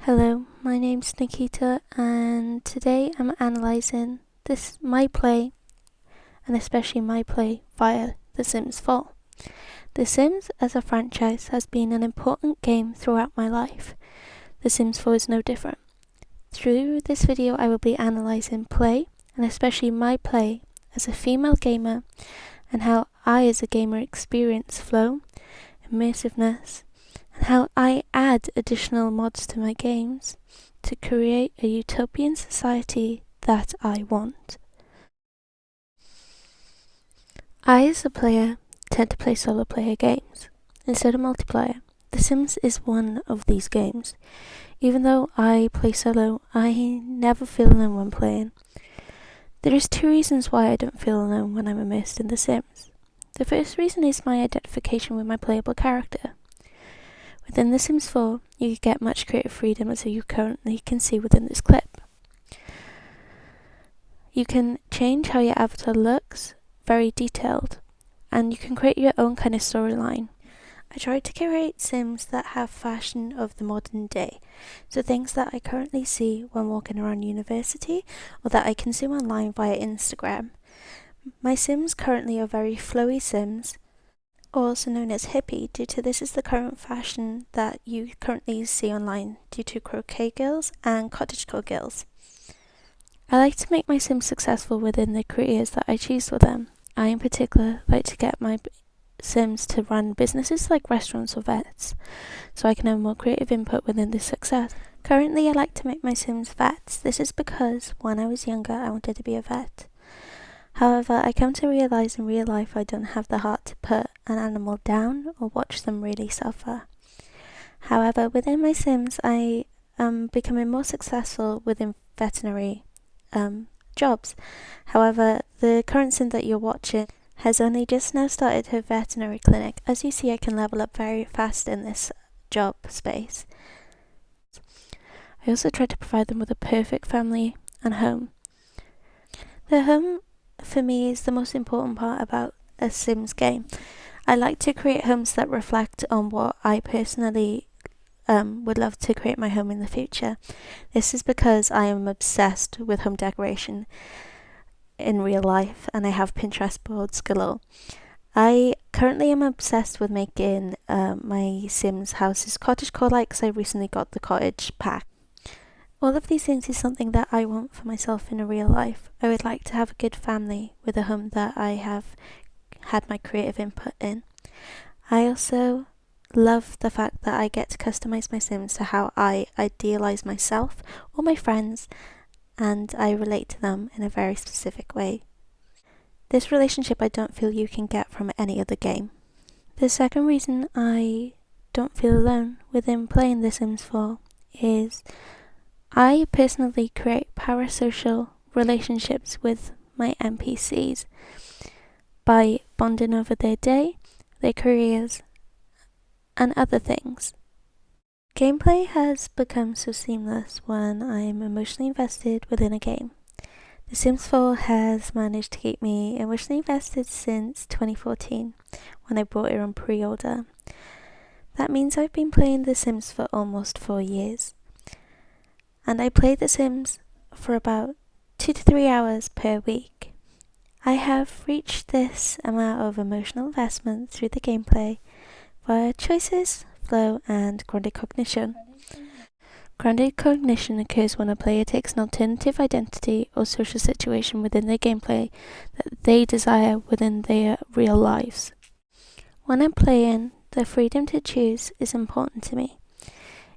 Hello, my name's Nikita, and today I'm analysing my play, and especially my play via The Sims 4. The Sims as a franchise has been an important game throughout my life. The Sims 4 is no different. Through this video I will be analysing play, and especially my play as a female gamer, and how I as a gamer experience flow, immersiveness, and how I add additional mods to my games to create a utopian society that I want. I, as a player, tend to play solo player games instead of multiplayer. The Sims is one of these games. Even though I play solo, I never feel alone when playing. There is two reasons why I don't feel alone when I'm immersed in The Sims. The first reason is my identification with my playable character. Within The Sims 4, you get much creative freedom, as you currently can see within this clip. You can change how your avatar looks, very detailed, and you can create your own kind of storyline. I tried to create Sims that have fashion of the modern day, so things that I currently see when walking around university or that I consume online via Instagram. My Sims currently are very flowy Sims, also known as hippie, due to this is the current fashion that you currently see online due to croquet girls and cottagecore girls. I like to make my Sims successful within the careers that I choose for them. I in particular like to get my Sims to run businesses like restaurants or vets, so I can have more creative input within this success. Currently I like to make my Sims vets. This is because when I was younger I wanted to be a vet. However, I come to realise in real life I don't have the heart to put an animal down or watch them really suffer. However, within my Sims I am becoming more successful within veterinary jobs. However, the current Sim that you're watching has only just now started her veterinary clinic. As you see, I can level up very fast in this job space. I also try to provide them with a perfect family and home. The home for me is the most important part about a Sims game. I like to create homes that reflect on what I personally would love to create my home in the future. This is because I am obsessed with home decoration in real life, and I have Pinterest boards galore. I currently am obsessed with making my Sims houses cottagecore-like, because I recently got the cottage pack. All of these things is something that I want for myself in a real life. I would like to have a good family with a home that I have had my creative input in. I also love the fact that I get to customize my Sims to how I idealize myself or my friends, and I relate to them in a very specific way. This relationship I don't feel you can get from any other game. The second reason I don't feel alone within playing The Sims 4 is I personally create parasocial relationships with my NPCs by bonding over their day, their careers, and other things. Gameplay has become so seamless when I'm emotionally invested within a game. The Sims 4 has managed to keep me emotionally invested since 2014, when I bought it on pre-order. That means I've been playing The Sims for almost 4 years. And I play The Sims for about 2 to 3 hours per week. I have reached this amount of emotional investment through the gameplay via choices, flow, and grounded cognition. Grounded cognition occurs when a player takes an alternative identity or social situation within their gameplay that they desire within their real lives. When I'm playing, the freedom to choose is important to me.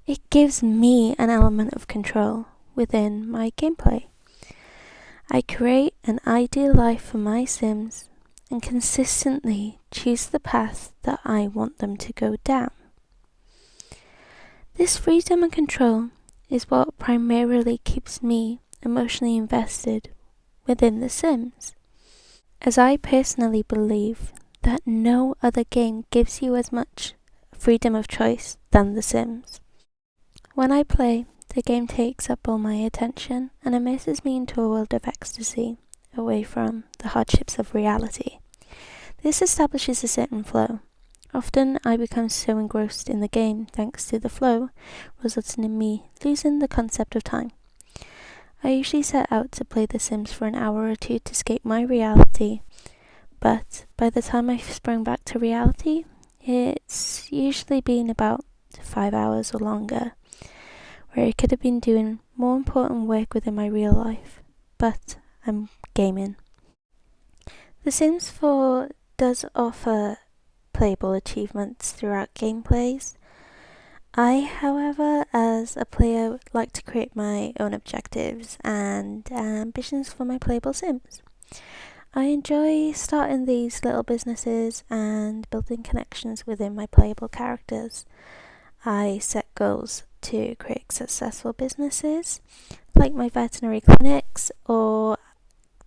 It gives me an element of control within my gameplay. I create an ideal life for my Sims and consistently choose the path that I want them to go down. This freedom and control is what primarily keeps me emotionally invested within The Sims, as I personally believe that no other game gives you as much freedom of choice than The Sims. When I play, the game takes up all my attention and immerses me into a world of ecstasy, away from the hardships of reality. This establishes a certain flow, Often I become so engrossed in the game thanks to the flow, resulting in me losing the concept of time. I usually set out to play The Sims for an hour or two to escape my reality, but by the time I've sprung back to reality, it's usually been about 5 hours or longer, where I could have been doing more important work within my real life, but I'm gaming. The Sims 4 does offer playable achievements throughout gameplays. I, however, as a player, like to create my own objectives and ambitions for my playable Sims. I enjoy starting these little businesses and building connections within my playable characters. I set goals to create successful businesses, like my veterinary clinics, or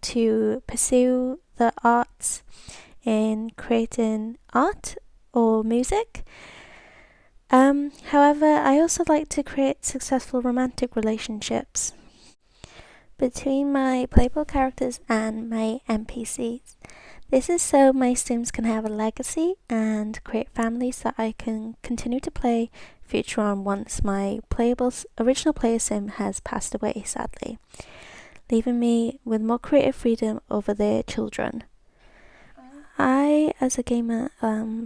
to pursue the arts in creating art or music. However, I also like to create successful romantic relationships between my playable characters and my NPCs. This is so my Sims can have a legacy and create families that I can continue to play future on once my original player Sim has passed away, sadly, leaving me with more creative freedom over their children. I, as a gamer,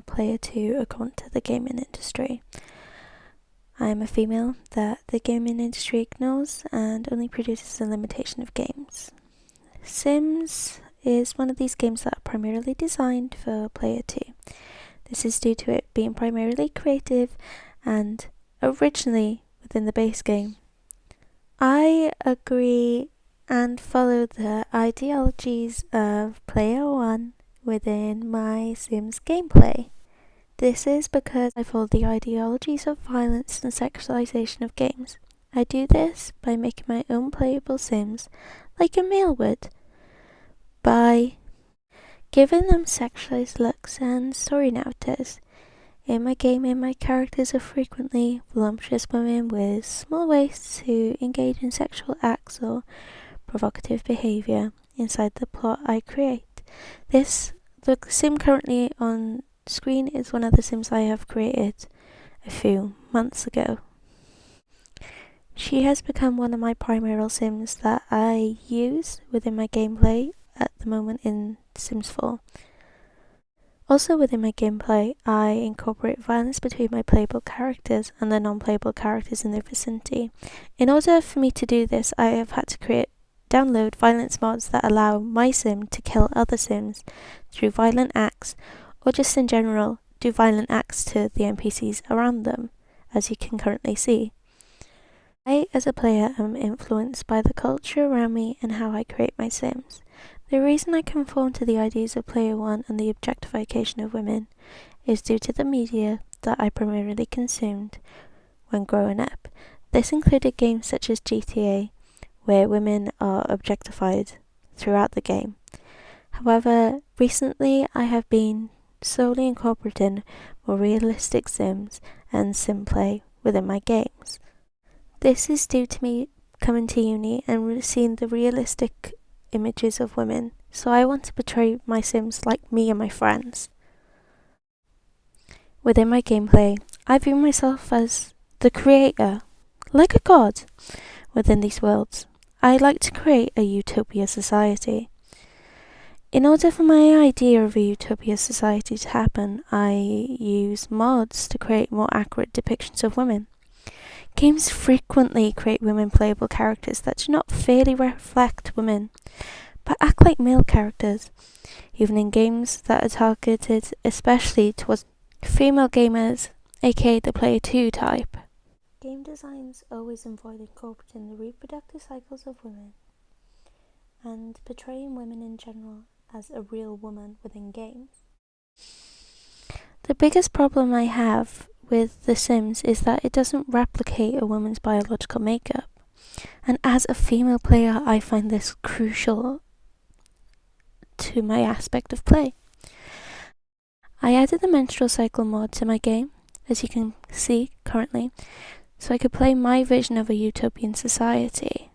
player to come to the gaming industry. I am a female that the gaming industry ignores and only produces a limitation of games. Sims is one of these games that are primarily designed for player 2. This is due to it being primarily creative and originally within the base game. I agree and follow the ideologies of player 1 within my Sims gameplay. This is because I follow the ideologies of violence and sexualization of games. I do this by making my own playable Sims like a male would, by giving them sexualized looks and story narratives. In my game, my characters are frequently voluptuous women with small waists who engage in sexual acts or provocative behavior inside the plot I create. The Sim currently on screen is one of the Sims I have created a few months ago. She has become one of my primary Sims that I use within my gameplay at the moment in Sims 4. Also within my gameplay, I incorporate violence between my playable characters and the non-playable characters in their vicinity. In order for me to do this, I have had to download violence mods that allow my Sim to kill other Sims through violent acts, or just in general do violent acts to the NPCs around them, as you can currently see. I, as a player, am influenced by the culture around me and how I create my Sims. The reason I conform to the ideas of Player 1 and the objectification of women is due to the media that I primarily consumed when growing up. This included games such as GTA, where women are objectified throughout the game. However, recently I have been slowly incorporating more realistic Sims and Sim play within my games. This is due to me coming to uni and seeing the realistic images of women, so I want to portray my Sims like me and my friends. Within my gameplay, I view myself as the creator, like a god, within these worlds. I like to create a utopia society. In order for my idea of a utopia society to happen, I use mods to create more accurate depictions of women. Games frequently create women playable characters that do not fairly reflect women, but act like male characters, even in games that are targeted especially towards female gamers, aka the player 2 type. Game designs always avoid incorporating the reproductive cycles of women and portraying women in general as a real woman within games. The biggest problem I have with The Sims is that it doesn't replicate a woman's biological makeup, and as a female player I find this crucial to my aspect of play. I added the menstrual cycle mod to my game, as you can see currently, so I could play my vision of a utopian society.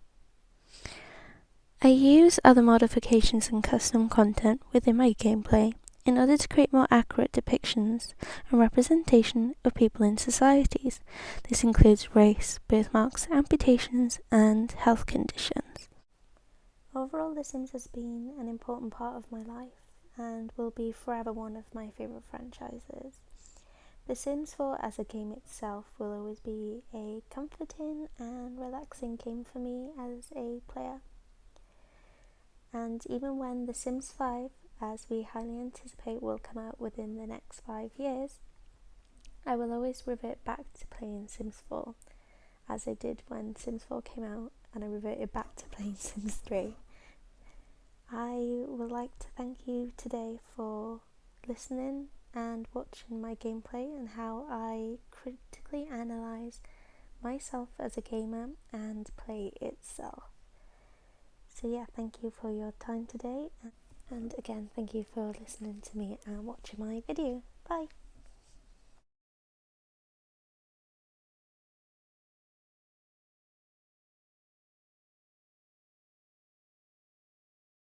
I use other modifications and custom content within my gameplay, in order to create more accurate depictions and representation of people in societies. This includes race, birthmarks, amputations, and health conditions. Overall, The Sims has been an important part of my life and will be forever one of my favourite franchises. The Sims 4 as a game itself will always be a comforting and relaxing game for me as a player. And even when The Sims 5, as we highly anticipate, will come out within the next 5 years, I will always revert back to playing Sims 4, as I did when Sims 4 came out and I reverted back to playing Sims 3. I would like to thank you today for listening and watching my gameplay and how I critically analyse myself as a gamer and play itself. So yeah, thank you for your time today, and again, thank you for listening to me and watching my video. Bye!